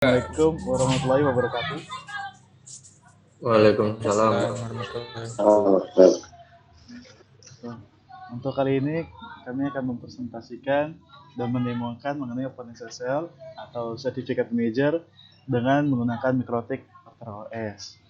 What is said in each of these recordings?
Assalamualaikum warahmatullahi wabarakatuh. Waalaikumsalam. Assalamualaikum warahmatullahi Untuk kali ini kami akan mempresentasikan dan mendemokan mengenai OpenSSL atau Certificate Manager dengan menggunakan Mikrotik OS.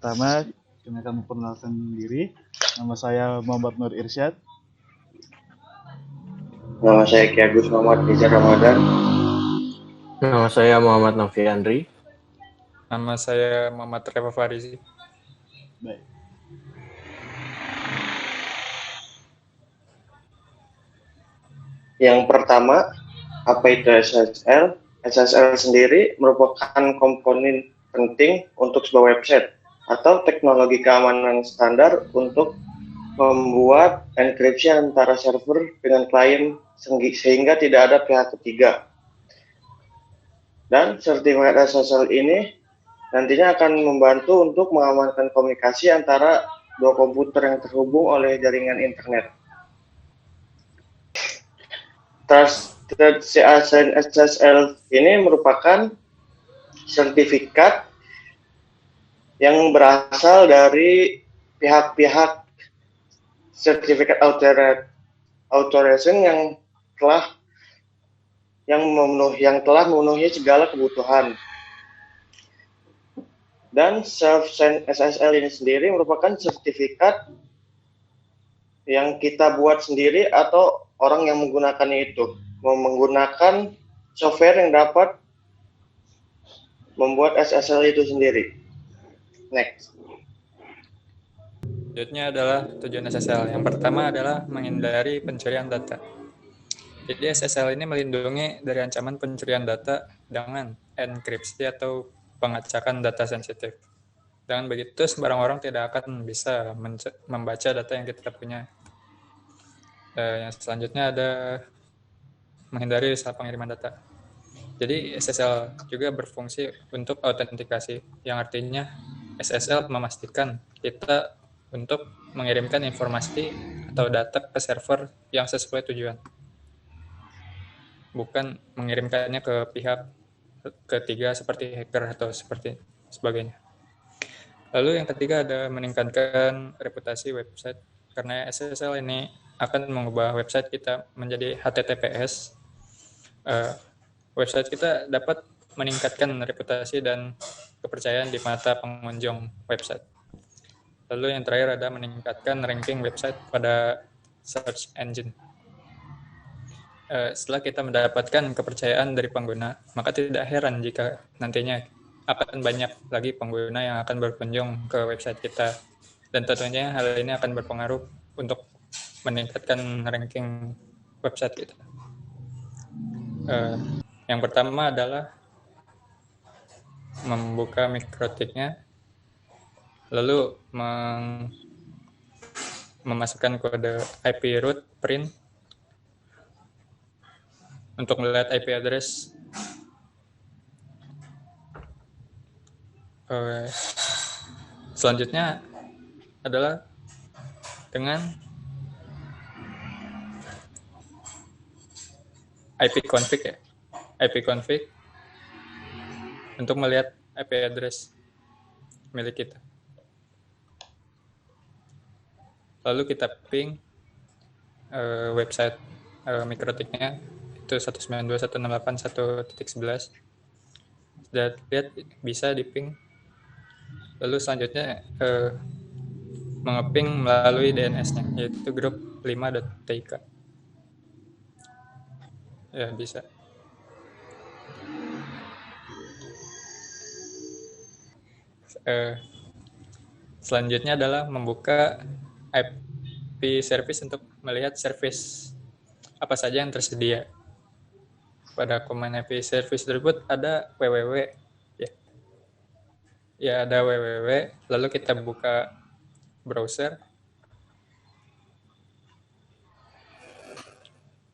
Pertama, kami akan memperkenalkan diri. Nama saya Muhammad Nur Irsyad. Nama saya Ki Agus Muhammad Rizal Ramadan. Nama saya Muhammad Novi Andri. Nama saya Muhammad Reva Farizi. Baik. Yang pertama, apa itu SSL? SSL sendiri merupakan komponen penting untuk sebuah website atau teknologi keamanan standar untuk membuat enkripsi antara server dengan klien sehingga tidak ada pihak ketiga. Dan sertifikat SSL ini nantinya akan membantu untuk mengamankan komunikasi antara dua komputer yang terhubung oleh jaringan internet. SSL ini merupakan sertifikat yang berasal dari pihak-pihak sertifikat authorization yang telah memenuhi segala kebutuhan. Dan self-signed SSL ini sendiri merupakan sertifikat yang kita buat sendiri atau orang yang menggunakannya itu menggunakan software yang dapat membuat SSL itu sendiri. Next. Selanjutnya adalah tujuan SSL. Yang pertama adalah menghindari pencurian data. Jadi SSL ini melindungi dari ancaman pencurian data dengan enkripsi atau pengacakan data sensitif. Dengan begitu, sembarang orang tidak akan bisa membaca data yang kita punya. Yang selanjutnya ada menghindari salah pengiriman data. Jadi SSL juga berfungsi untuk autentikasi, yang artinya SSL memastikan kita untuk mengirimkan informasi atau data ke server yang sesuai tujuan, bukan mengirimkannya ke pihak ketiga seperti hacker atau seperti sebagainya. Lalu yang ketiga ada meningkatkan reputasi website, karena SSL ini akan mengubah website kita menjadi HTTPS. Website kita dapat meningkatkan reputasi dan kepercayaan di mata pengunjung website. Lalu yang terakhir ada meningkatkan ranking website pada search engine. Setelah kita mendapatkan kepercayaan dari pengguna, maka tidak heran jika nantinya akan banyak lagi pengguna yang akan berkunjung ke website kita. Dan tentunya hal ini akan berpengaruh untuk meningkatkan ranking website kita. Yang pertama adalah membuka mikrotiknya, lalu memasukkan kode IP root print untuk melihat IP address. Selanjutnya adalah dengan ipconfig untuk melihat IP address milik kita. Lalu kita ping website mikrotiknya itu 192.168.1.11. Sudah lihat bisa di ping. Lalu selanjutnya mengeping melalui DNS-nya, yaitu grup 5.tk. Ya, bisa. Selanjutnya adalah membuka IP service untuk melihat service apa saja yang tersedia. Pada command IP service tersebut ada www, ya ada www. Lalu kita buka browser,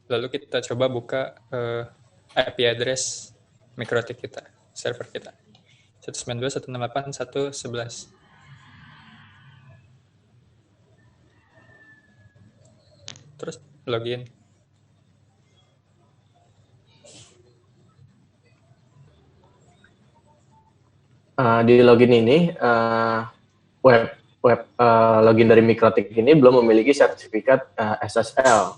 lalu kita coba buka IP address mikrotik kita, server kita 192.168.1.11. Terus login. Di login ini web login dari Mikrotik ini belum memiliki sertifikat SSL,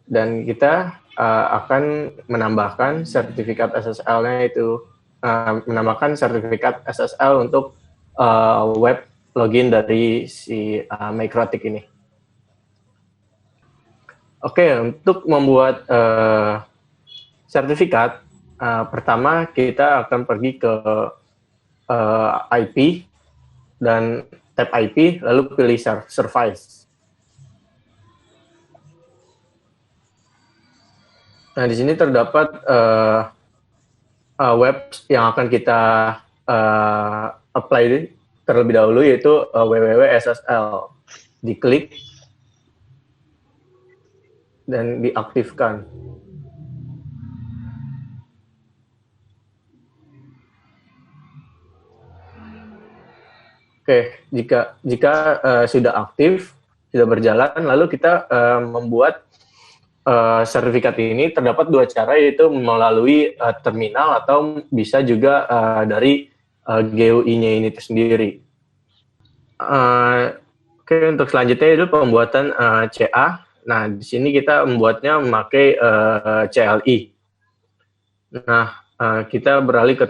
dan kita akan menambahkan sertifikat SSL-nya itu menambahkan sertifikat SSL untuk web login dari si Mikrotik ini. Oke, untuk membuat sertifikat, pertama kita akan pergi ke IP dan tab IP, lalu pilih service. Nah, di sini terdapat web yang akan kita apply terlebih dahulu, yaitu www.ssl. Diklik dan diaktifkan. Oke, jika sudah aktif, sudah berjalan, lalu kita membuat sertifikat ini. Terdapat dua cara, yaitu melalui terminal atau bisa juga dari GUI-nya ini sendiri. Oke, untuk selanjutnya itu pembuatan CA. Nah, di sini kita membuatnya memakai CLI. Nah, kita beralih ke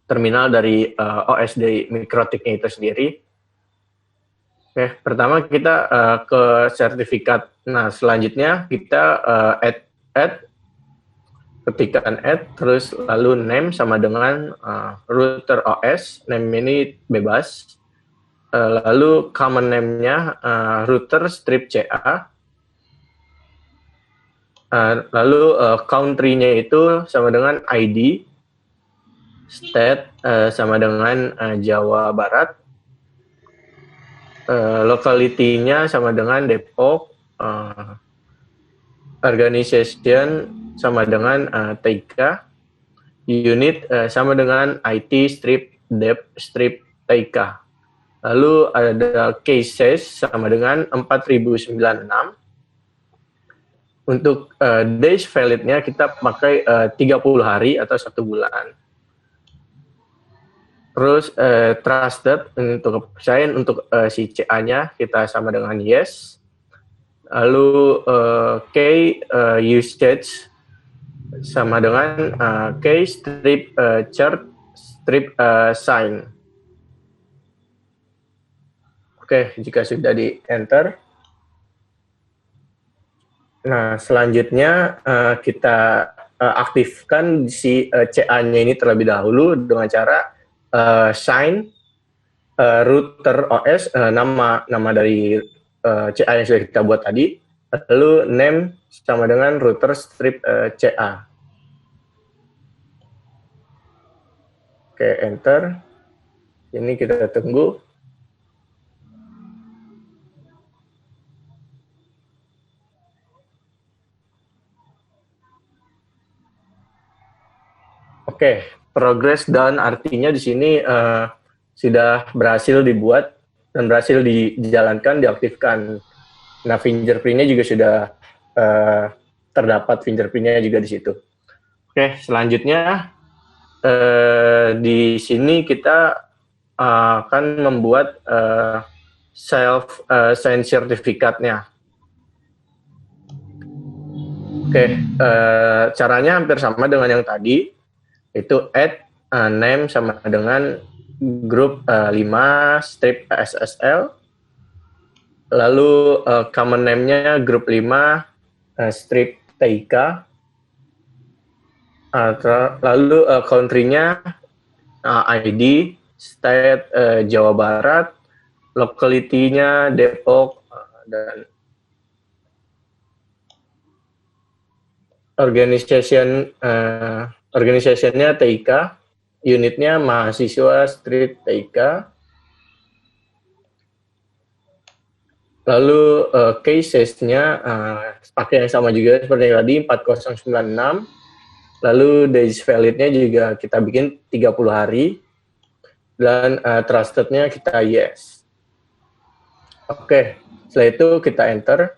terminal dari OS dari Mikrotiknya itu sendiri. Oke, pertama kita ke sertifikat. Nah, selanjutnya kita add, ketikkan add, terus lalu name sama dengan router OS, name ini bebas. Lalu common name-nya router strip CA. Lalu country-nya itu sama dengan ID, state sama dengan Jawa Barat, locality-nya sama dengan Depok, organization sama dengan TK, unit sama dengan IT strip dep strip TK. Lalu ada cases sama dengan 4096. Untuk days valid-nya kita pakai 30 hari atau 1 bulan. Terus trusted, untuk kepercayaan untuk si CA-nya kita sama dengan yes. Lalu usage sama dengan strip chart strip sign. Oke, jika sudah di enter. Nah, selanjutnya kita aktifkan si CA-nya ini terlebih dahulu dengan cara sign router OS, nama dari CA yang sudah kita buat tadi, lalu name sama dengan router strip CA. Oke, enter. Ini kita tunggu. Oke, progress dan artinya di sini sudah berhasil dibuat dan berhasil dijalankan, diaktifkan. Nah, fingerprint-nya juga sudah terdapat fingerprint-nya juga di situ. Oke, selanjutnya di sini kita akan membuat self sign sertifikatnya. Oke, caranya hampir sama dengan yang tadi. Itu add name sama dengan group 5 strip SSL, lalu common name-nya group 5 strip TIK, lalu country-nya ID, state Jawa Barat, locality-nya Depok, dan organisasinya TIK, unitnya mahasiswa street TIK, lalu cases-nya pakai yang sama juga seperti tadi 4096, lalu days valid-nya juga kita bikin 30 hari, dan trusted-nya kita yes. Oke, setelah itu kita enter.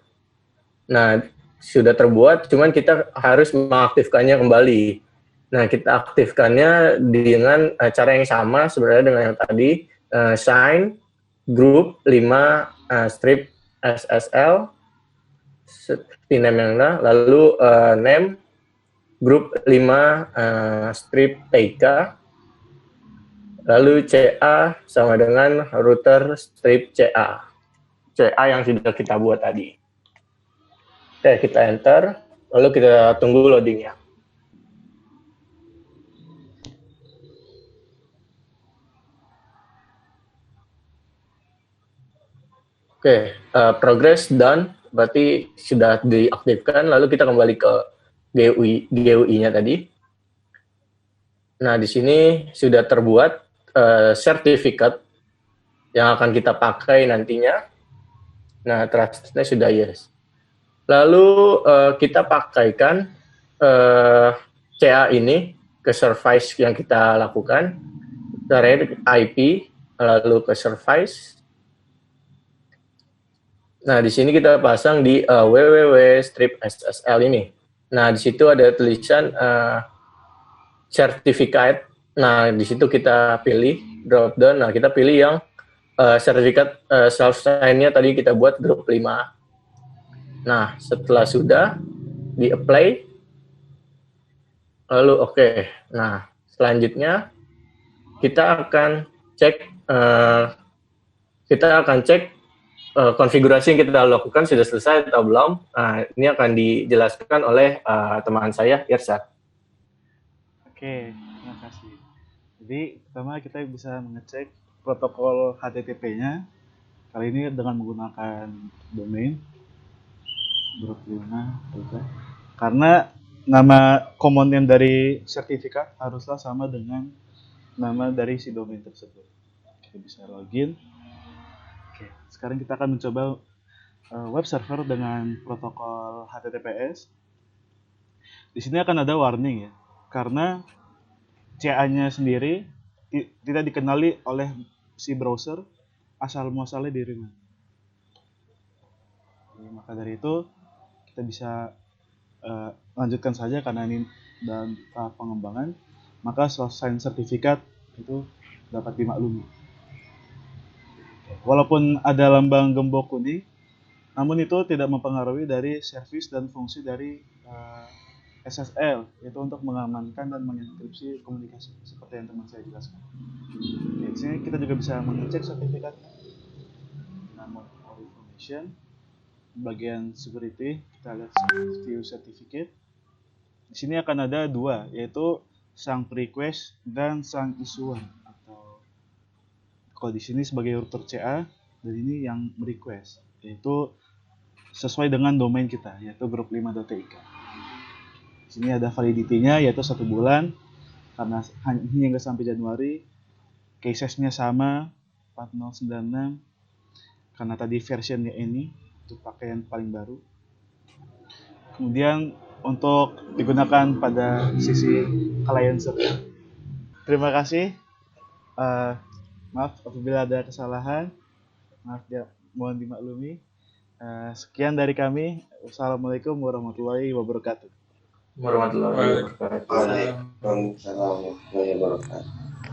Nah, sudah terbuat, cuman kita harus mengaktifkannya kembali. Nah, kita aktifkannya dengan cara yang sama sebenarnya dengan yang tadi, sign group 5 strip SSL seperti name yang lalu name group 5 strip TK, lalu CA sama dengan router strip CA yang sudah kita buat tadi. Oke, kita enter, lalu kita tunggu loadingnya. Oke, progress done, berarti sudah diaktifkan. Lalu kita kembali ke GUI-nya tadi. Nah, di sini sudah terbuat sertifikat yang akan kita pakai nantinya. Nah, trustnya sudah yes. Lalu kita pakaikan CA ini ke service yang kita lakukan. Dari IP, lalu ke service. Nah, di sini kita pasang di www.strip.ssl ini. Nah, di situ ada tulisan certificate. Nah, di situ kita pilih drop down. Nah, kita pilih yang sertifikat self-sign-nya tadi kita buat grup 5. Nah, setelah sudah di-apply, lalu oke. Nah, selanjutnya kita akan cek konfigurasi yang kita lakukan sudah selesai atau belum. Nah, ini akan dijelaskan oleh teman saya, Irsyad. Oke, terima kasih. Jadi, pertama kita bisa mengecek protokol HTTP-nya. Kali ini dengan menggunakan domain grup 5. Karena nama common name dari sertifikat haruslah sama dengan nama dari si domain tersebut. Kita bisa login. Oke, sekarang kita akan mencoba web server dengan protokol HTTPS. Di sini akan ada warning ya, karena CA-nya sendiri tidak dikenali oleh si browser asal muasalnya dari mana. Maka dari itu kita bisa lanjutkan saja karena ini dalam tahap pengembangan. Maka self-sign sertifikat itu dapat dimaklumi. Walaupun ada lambang gembok kuning, namun itu tidak mempengaruhi dari service dan fungsi dari SSL, yaitu untuk mengamankan dan mengenkripsi komunikasi, seperti yang teman saya jelaskan. Oke, di sini kita juga bisa mengecek sertifikat. Nama information, bagian security, kita lihat view certificate. Di sini akan ada dua, yaitu sang request dan sang issuer. Kalau di sini sebagai router CA, dan ini yang request, yaitu sesuai dengan domain kita, yaitu grup5.tk. Di sini ada validity-nya, yaitu 1 bulan, karena hingga sampai Januari. Cases-nya sama, 4096, karena tadi versionnya ini, untuk pakai yang paling baru. Kemudian untuk digunakan pada sisi client server. Terima kasih. Maaf apabila ada kesalahan, mohon dimaklumi. Sekian dari kami. Wassalamualaikum warahmatullahi wabarakatuh. Warahmatullahi wabarakatuh. Waalaikumsalam warahmatullahi wabarakatuh.